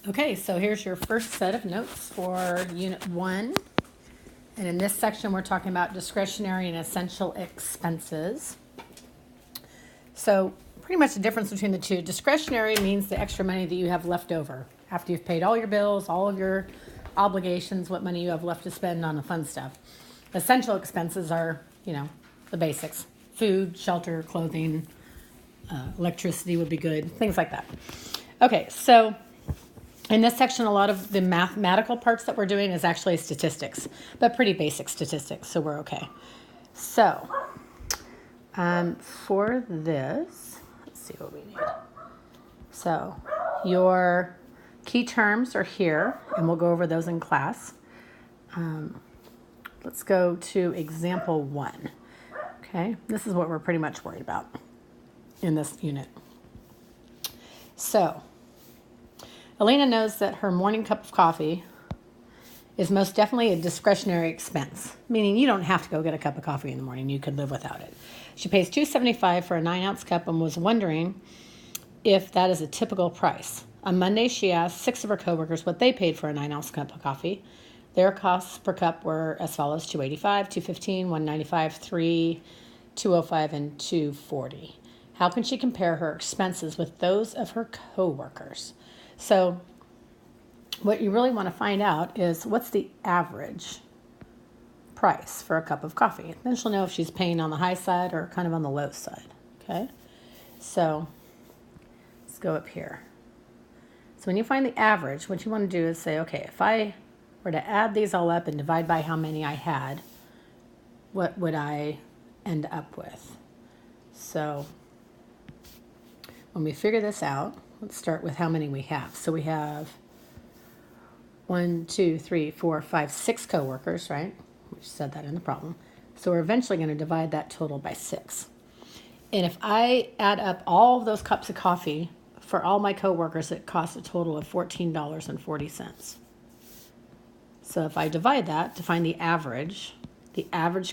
Okay, so here's your first set of notes for Unit 1. And in this section, we're talking about discretionary and essential expenses. So pretty much the difference between the two. Discretionary means the extra money that you have left over. After you've paid all your bills, all of your obligations, what money you have left to spend on the fun stuff. Essential expenses are, the basics. Food, shelter, clothing, electricity would be good, things like that. Okay, so in this section, a lot of the mathematical parts that we're doing is actually statistics, but pretty basic statistics, so we're okay. So, for this, let's see what we need. So, your key terms are here, and we'll go over those in class. Let's go to example 1. Okay, this is what we're pretty much worried about in this unit. So, Elena knows that her morning cup of coffee is most definitely a discretionary expense, meaning you don't have to go get a cup of coffee in the morning. You could live without it. She pays $2.75 for a 9-ounce cup and was wondering if that is a typical price. On Monday, she asked 6 of her coworkers what they paid for a 9-ounce cup of coffee. Their costs per cup were as follows: $2.85, $2.15, $1.95, $3, $2.05, and $2.40. How can she compare her expenses with those of her coworkers? So what you really want to find out is what's the average price for a cup of coffee. Then she'll know if she's paying on the high side or kind of on the low side. Okay, so let's go up here. So when you find the average, what you want to do is say, okay, if I were to add these all up and divide by how many I had, what would I end up with? So when we figure this out, let's start with how many we have. So we have 1, 2, 3, 4, 5, 6 coworkers, right? We said that in the problem. So we're eventually going to divide that total by 6. And if I add up all of those cups of coffee for all my coworkers, it costs a total of $14.40. So if I divide that to find the average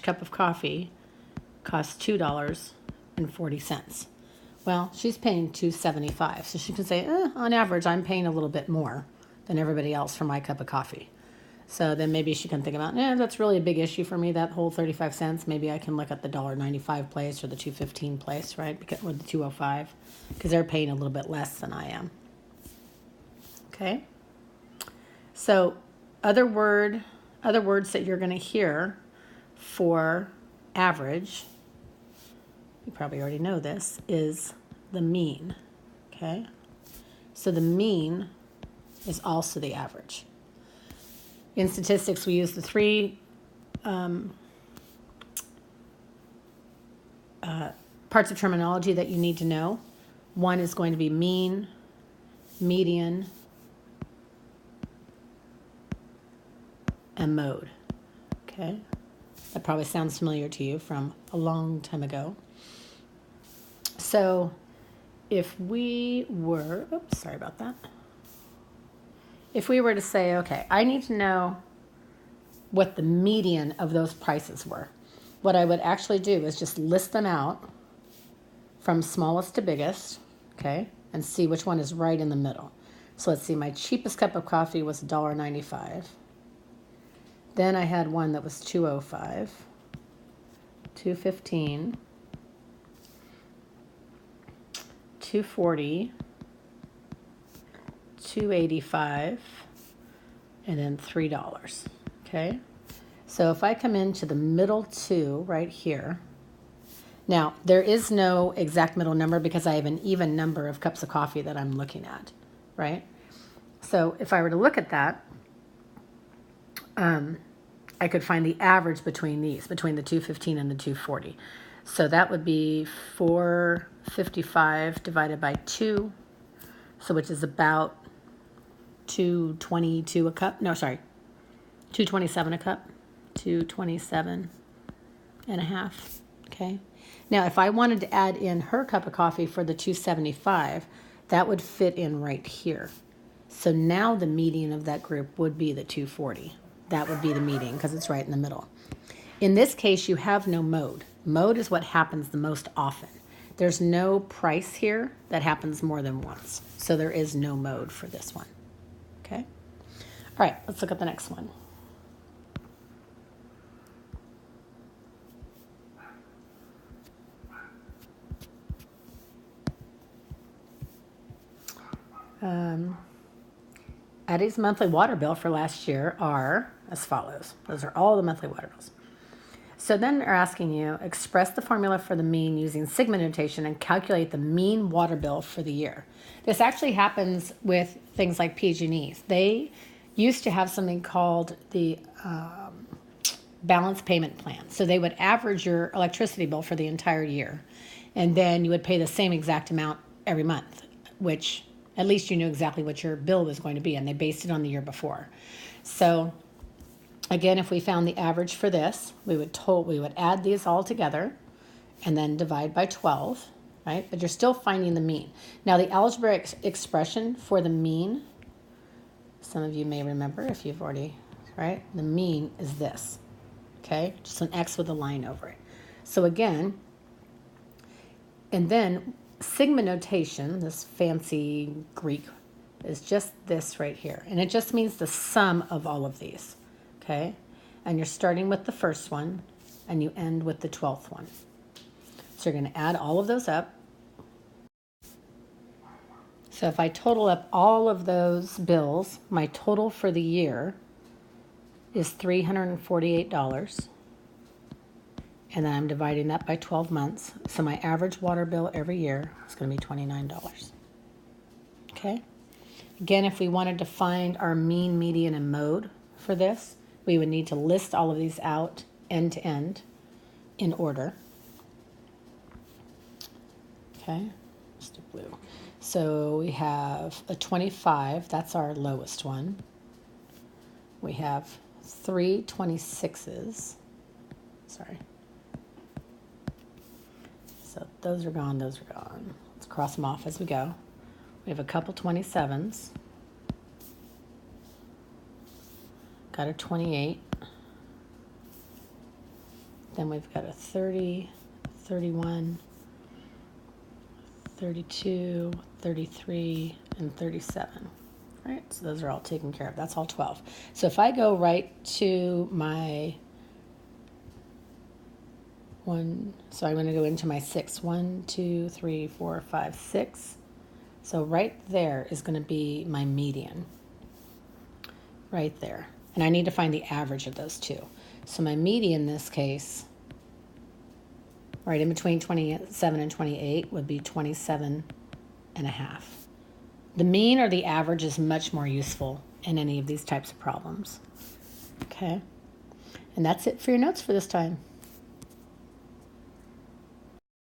cup of coffee costs $2.40. Well, she's paying $2.75, so she can say, on average, I'm paying a little bit more than everybody else for my cup of coffee. So then maybe she can think about, that's really a big issue for me, that whole 35 cents. Maybe I can look at the $1.95 place or the $2.15 place, right? Or the $2.05, because they're paying a little bit less than I am. Okay? So other words that you're going to hear for average, you probably already know this, is the mean. Okay? So the mean is also the average. In statistics, we use the 3 parts of terminology that you need to know. One is going to be mean, median, and mode. Okay? That probably sounds familiar to you from a long time ago. So if we were, If we were to say, okay, I need to know what the median of those prices were, what I would actually do is just list them out from smallest to biggest, okay, and see which one is right in the middle. So let's see, my cheapest cup of coffee was $1.95. Then I had one that was $2.05, $2.15, $2.40, $2.85, and then $3. Okay, so if I come into the middle two right here, now there is no exact middle number because I have an even number of cups of coffee that I'm looking at, right? So if I were to look at that, I could find the average between these, between the $2.15 and the $2.40. So that would be $4.55 divided by 2, so which is about $2.22 a cup. No, sorry, $2.27 a cup, $2.27 and a half. Okay. Now, if I wanted to add in her cup of coffee for the $2.75, that would fit in right here. So now the median of that group would be the $2.40. That would be the median because it's right in the middle. In this case, you have no mode. Mode is what happens the most often. There's no price here that happens more than once. So there is no mode for this one. Okay. All right, let's look at the next one. Addie's monthly water bill for last year are as follows. Those are all the monthly water bills. So then they're asking you, express the formula for the mean using sigma notation and calculate the mean water bill for the year. This actually happens with things like PG&Es. They used to have something called the balance payment plan. So they would average your electricity bill for the entire year, and then you would pay the same exact amount every month, which at least you knew exactly what your bill was going to be, and they based it on the year before. So again, if we found the average for this, we would add these all together and then divide by 12, right? But you're still finding the mean. Now the algebra expression for the mean, some of you may remember if you've already, right? The mean is this, okay? Just an X with a line over it. So again, and then sigma notation, this fancy Greek, is just this right here. And it just means the sum of all of these. Okay, and you're starting with the first one and you end with the 12th one. So you're going to add all of those up. So if I total up all of those bills, my total for the year is $348. And then I'm dividing that by 12 months. So my average water bill every year is going to be $29. Okay. Again, if we wanted to find our mean, median, and mode for this, we would need to list all of these out end to end in order. Okay, let's do blue. So we have a 25, that's our lowest one. We have 3 26s. Sorry. So those are gone, those are gone. Let's cross them off as we go. We have a couple 27s. Got a 28. Then we've got a 30, 31, 32, 33, and 37. Right, so those are all taken care of. That's all 12. So if I go right to my one, so I'm going to go into my 6. 1, 2, 3, 4, 5, 6. So right there is going to be my median. Right there. And I need to find the average of those two. So my median in this case, right in between 27 and 28, would be 27 and a half. The mean or the average is much more useful in any of these types of problems. Okay? And that's it for your notes for this time.